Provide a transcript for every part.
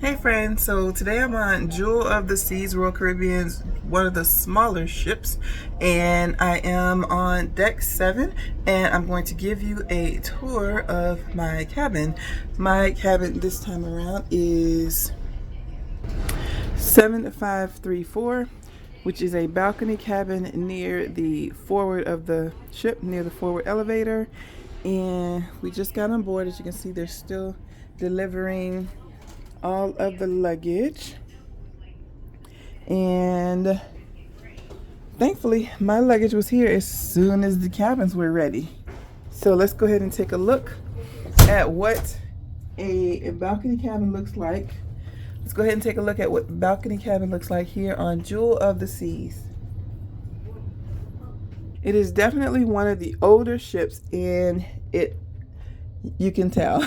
Hey friends, so today I'm on Jewel of the Seas Royal Caribbean's one of the smaller ships, and I am on deck 7, and I'm going to give you a tour of my cabin. My cabin this time around is 7534, which is a balcony cabin near the forward of the ship, near the forward elevator. And we just got on board. As you can see, they're still delivering all of the luggage, and thankfully my luggage was here as soon as the cabins were ready. So let's go ahead and take a look at what a balcony cabin looks like. Let's go ahead and take a look at what balcony cabin looks like here on Jewel of the Seas. It is definitely one of the older ships, and you can tell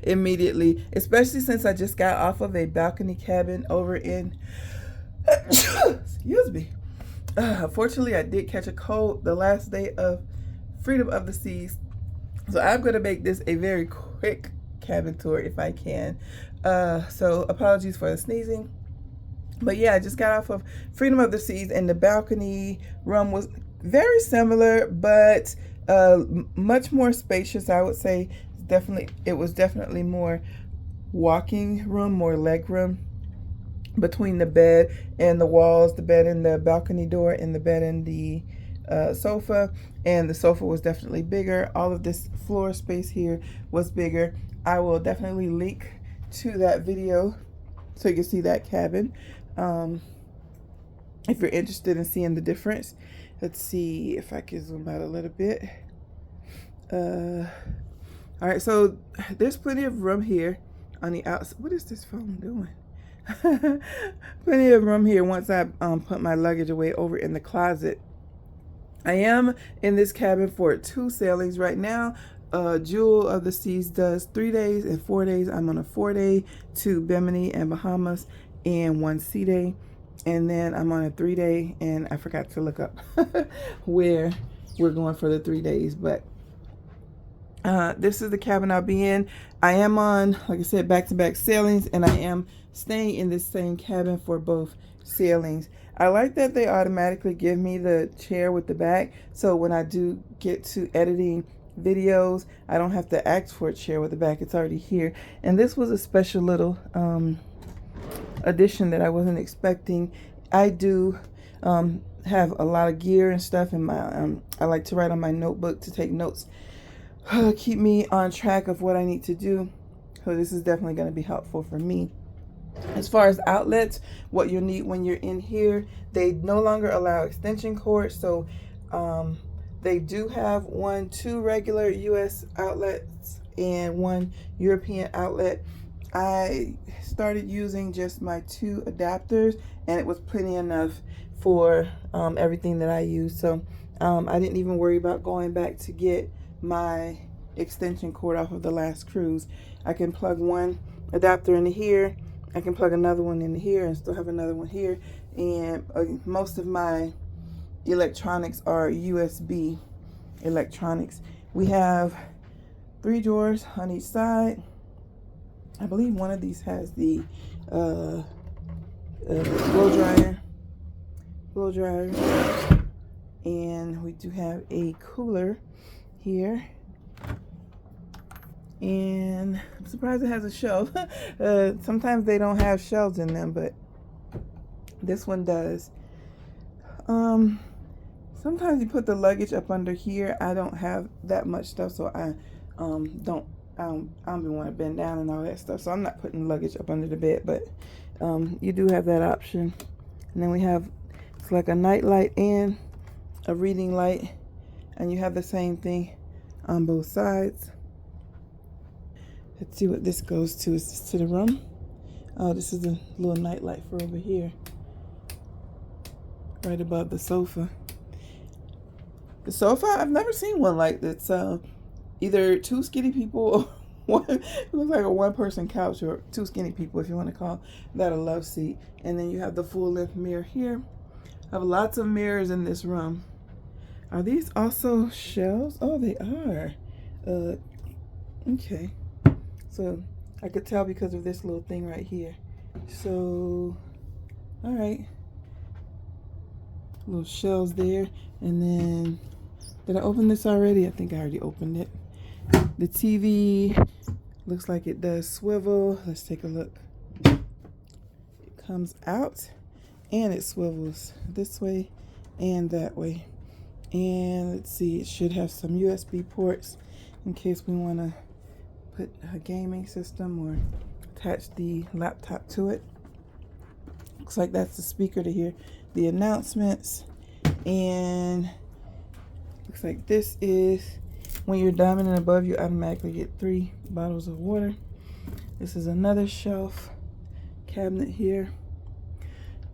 immediately, especially since I just got off of a balcony cabin over in excuse me. Fortunately, I did catch a cold the last day of Freedom of the Seas, so I'm going to make this a very quick cabin tour if I can. So apologies for the sneezing. But yeah, I just got off of Freedom of the Seas, and the balcony room was very similar, but much more spacious. I would say it was definitely more walking room, more leg room between the bed and the walls, the bed and the balcony door, and the bed and the sofa. And the sofa was definitely bigger. All of this floor space here was bigger. I will definitely link to that video so you can see that cabin if you're interested in seeing the difference. Let's see if I can zoom out a little bit. All right, so there's plenty of room here on the outside. What is this phone doing? Plenty of room here once I put my luggage away over in the closet. I am in this cabin for 2 sailings right now. Jewel of the Seas does 3 days and 4 days. I'm on a 4-day to Bimini and Bahamas and 1 sea day. And then I'm on a 3-day, and I forgot to look up where we're going for the 3 days. But this is the cabin I'll be in. I am on, like I said, back-to-back sailings, and I am staying in this same cabin for both sailings. I like that they automatically give me the chair with the back, so when I do get to editing videos, I don't have to ask for a chair with the back. It's already here. And this was a special little addition that I wasn't expecting. I do have a lot of gear and stuff in my I like to write on my notebook to take notes, keep me on track of what I need to do. So this is definitely going to be helpful for me. As far as outlets, what you'll need when you're in here, they no longer allow extension cords. So they do have 2 regular US outlets and 1 European outlet. I started using just my 2 adapters, and it was plenty enough for everything that I use. So I didn't even worry about going back to get my extension cord off of the last cruise. I can plug one adapter into here, I can plug another one into here, and still have another one here. And most of my electronics are USB electronics. We have 3 drawers on each side. I believe one of these has the blow dryer, and we do have a cooler here. And I'm surprised it has a shelf. Sometimes they don't have shelves in them, but this one does. Sometimes you put the luggage up under here. I don't have that much stuff, so I don't want to bend down and all that stuff. So I'm not putting luggage up under the bed, but you do have that option. And then we have, it's like a night light and a reading light, and you have the same thing on both sides. Let's see what this goes to. Is this to the room? Oh, this is a little night light for over here, right above the sofa. The sofa, I've never seen one like this. Either 2 skinny people or one, it looks like a 1-person couch, or 2 skinny people, if you want to call that a love seat. And then you have the full-length mirror here. I have lots of mirrors in this room. Are these also shelves? Oh, they are. Okay. So I could tell because of this little thing right here. So, all right. Little shelves there. And then, did I open this already? I think I already opened it. The TV looks like it does swivel. Let's take a look. It comes out and it swivels this way and that way. And let's see, it should have some USB ports in case we want to put a gaming system or attach the laptop to it. Looks like that's the speaker to hear the announcements. And looks like this is when you're diamond and above, you automatically get 3 bottles of water. This is another shelf cabinet here.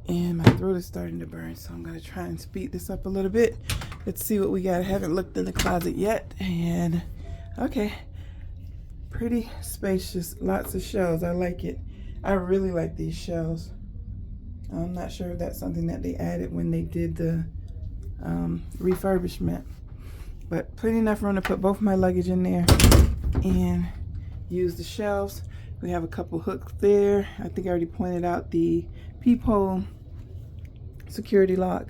And my throat is starting to burn, so I'm gonna try and speed this up a little bit. Let's see what we got. I haven't looked in the closet yet. And okay, pretty spacious, lots of shelves. I like it. I really like these shelves. I'm not sure if that's something that they added when they did the refurbishment, but plenty enough room to put both my luggage in there and use the shelves. We have a couple hooks there. I think I already pointed out the peephole security lock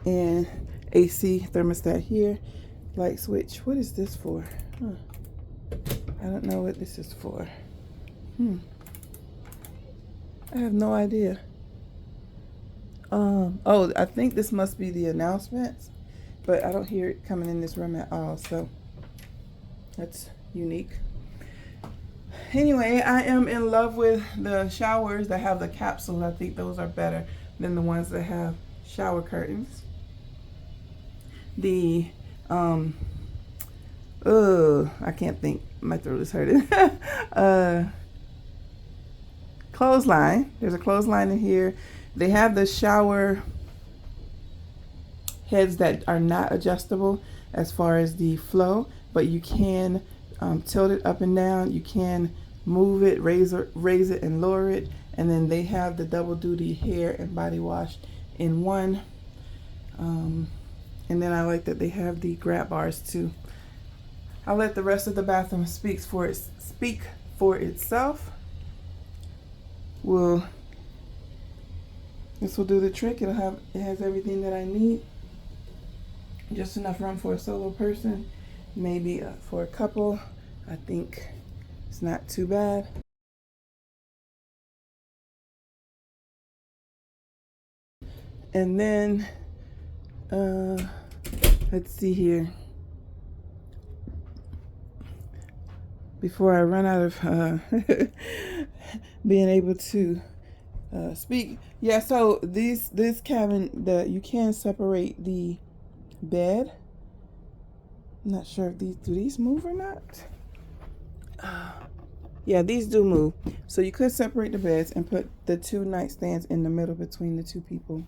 and AC thermostat here. Light switch. What is this for? I don't know what this is for. I have no idea. Oh, I think this must be the announcements, but I don't hear it coming in this room at all, so that's unique. Anyway, I am in love with the showers that have the capsules. I think those are better than the ones that have shower curtains. The I can't think, my throat is hurting. Clothesline. There's a clothesline in here. They have the shower heads that are not adjustable as far as the flow, but you can tilt it up and down. You can move it, raise it and lower it. And then they have the double duty hair and body wash in one. And then I like that they have the grab bars too. I'll let the rest of the bathroom speak for itself. This will do the trick. It has everything that I need. Just enough room for a solo person, maybe for a couple. I think it's not too bad. And then let's see here. Before I run out of being able to speak. Yeah, so this cabin, you can separate the bed. I'm not sure if do these move or not. Yeah, these do move. So you could separate the beds and put the 2 nightstands in the middle between the 2 people.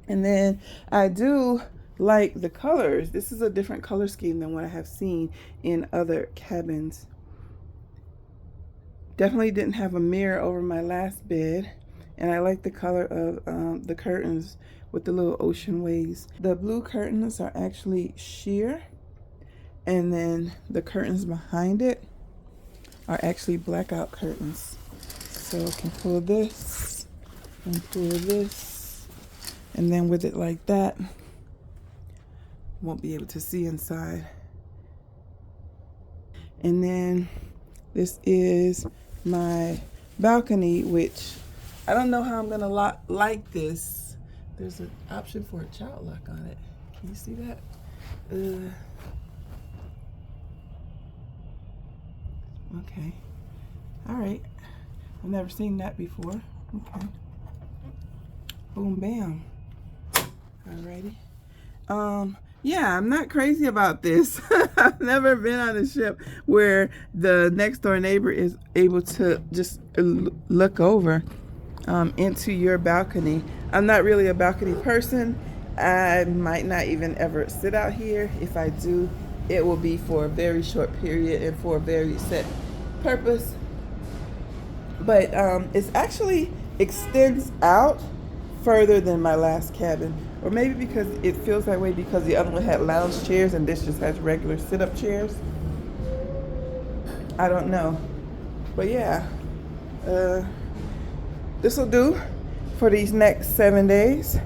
And then I do like the colors. This is a different color scheme than what I have seen in other cabins. Definitely didn't have a mirror over my last bed. And I like the color of the curtains with the little ocean waves. The blue curtains are actually sheer. And then the curtains behind it are actually blackout curtains. So I can pull this and pull this. And then with it like that, won't be able to see inside. And then this is my balcony, which I don't know how I'm gonna like this. There's an option for a child lock on it. Can you see that? Okay. All right. I've never seen that before. Okay. Boom, bam. Alrighty. Yeah, I'm not crazy about this. I've never been on a ship where the next door neighbor is able to just look over into your balcony. I'm not really a balcony person. I might not even ever sit out here. If I do, it will be for a very short period and for a very set purpose. But it actually extends out further than my last cabin. Or maybe because it feels that way because the other one had lounge chairs and this just has regular sit-up chairs. I don't know. But yeah, this will do for these next 7 days.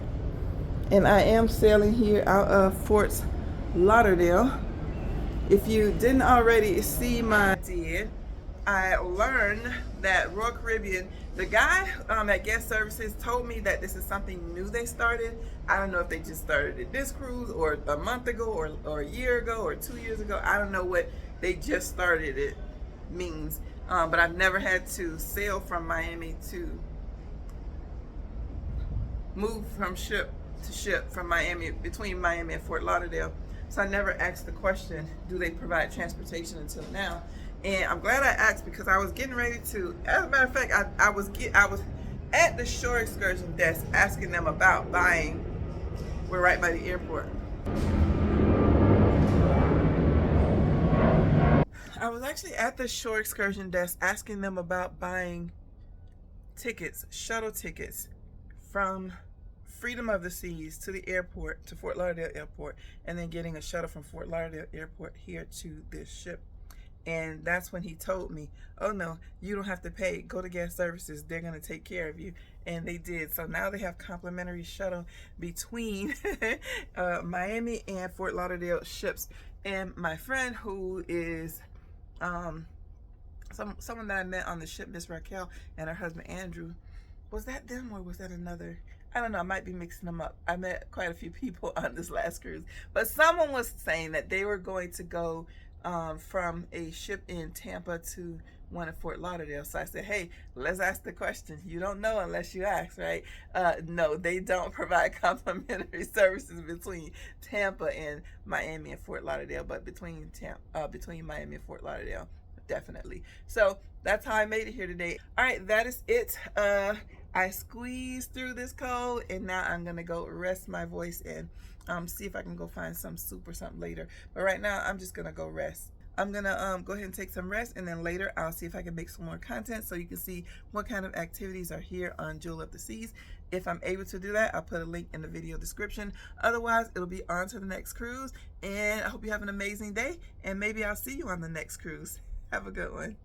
And I am sailing here out of Fort Lauderdale. If you didn't already see I learned that Royal Caribbean, the guy at Guest Services told me that this is something new they started. I don't know if they just started it this cruise or a month ago or a year ago or 2 years ago. I don't know what they just started it means. But I've never had to sail from Miami to move from ship to ship from Miami, between Miami and Fort Lauderdale. So I never asked the question, do they provide transportation until now? And I'm glad I asked because I was getting ready to, as a matter of fact, I was at the shore excursion desk asking them about buying, we're right by the airport. I was actually at the shore excursion desk asking them about buying tickets, shuttle tickets from Freedom of the Seas to the airport, to Fort Lauderdale Airport, and then getting a shuttle from Fort Lauderdale Airport here to this ship. And that's when he told me, oh no, you don't have to pay. Go to Guest Services. They're going to take care of you. And they did. So now they have complimentary shuttle between Miami and Fort Lauderdale ships. And my friend who is someone that I met on the ship, Miss Raquel, and her husband Andrew, was that them or was that another? I don't know, I might be mixing them up. I met quite a few people on this last cruise. But someone was saying that they were going to go from a ship in Tampa to one in Fort Lauderdale. So I said, hey, let's ask the question. You don't know unless you ask, right? No, they don't provide complimentary services between Tampa and Miami and Fort Lauderdale, but between Miami and Fort Lauderdale, definitely. So that's how I made it here today. All right, that is it. I squeezed through this cold, and now I'm gonna go rest my voice and see if I can go find some soup or something later. But right now, I'm just gonna go rest. I'm gonna go ahead and take some rest, and then later I'll see if I can make some more content so you can see what kind of activities are here on Jewel of the Seas. If I'm able to do that, I'll put a link in the video description. Otherwise, it'll be on to the next cruise, and I hope you have an amazing day, and maybe I'll see you on the next cruise. Have a good one.